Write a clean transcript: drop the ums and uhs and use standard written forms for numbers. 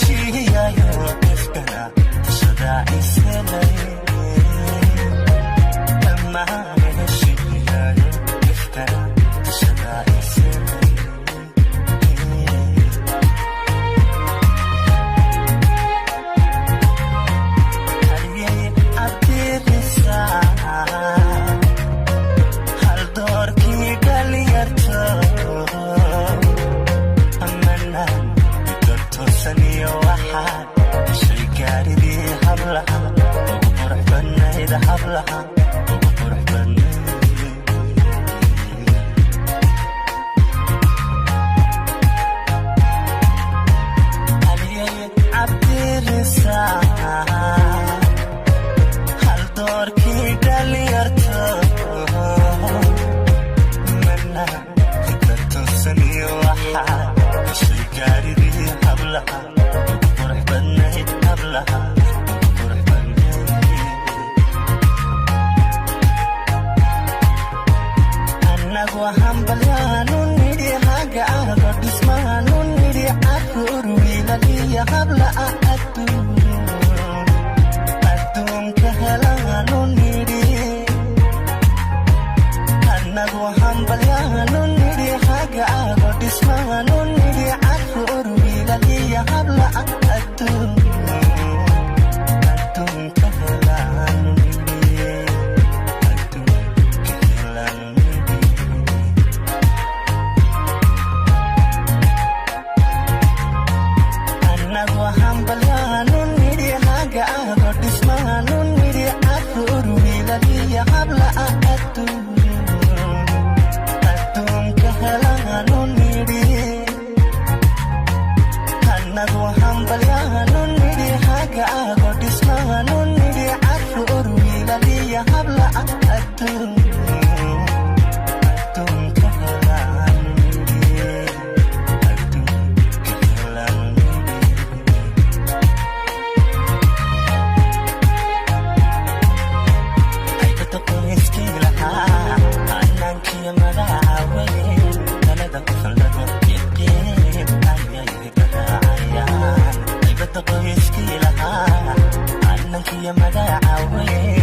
heshiiyayo ifkana tashadaa iselay dhammaan heshiiyayo ifkana tashadaa iselay haliyay abdirisa hal doorkii dhalinyarto saniyo waxaad heshay gaaridii hablaha ugu qurux badnayd hablaha ugu qurux badnayd haliyay cabdirisa hal doorkii dhalinyarto mana hiddato saniyo waxaad heshay gaaridii hablaha ugu qurux badnayd hablaha ugu qurux badnayd annagu hambalyaanu nidhi haga argo dhismaanu nidhi caruur wiilaliya habla'a adduunka helaanu nidhi annagu hambalyaanu nidhi haga argo dhismaanu nidhi caruur wiilaliya habla'a adduunka helaanu nidhi adduunka helaanu nidhi annagu hambalyaanu nidhi haga argo dhismaanu nidhi caruur wiilaliya habla'a adduunka helaanu nidhi annagu hambalyaanu nidhi haga argo dhismaanu nidhi caruur wiilaliya habla'a adduunka helaanu nidhi adduunka helaanu nidhi aybada qoyskii lahaa annaankiyo magaca weyn talada ku faldhago jiqeen ayay garaacayaan aybada qoyskii lahaa annaankiyo magaca weyn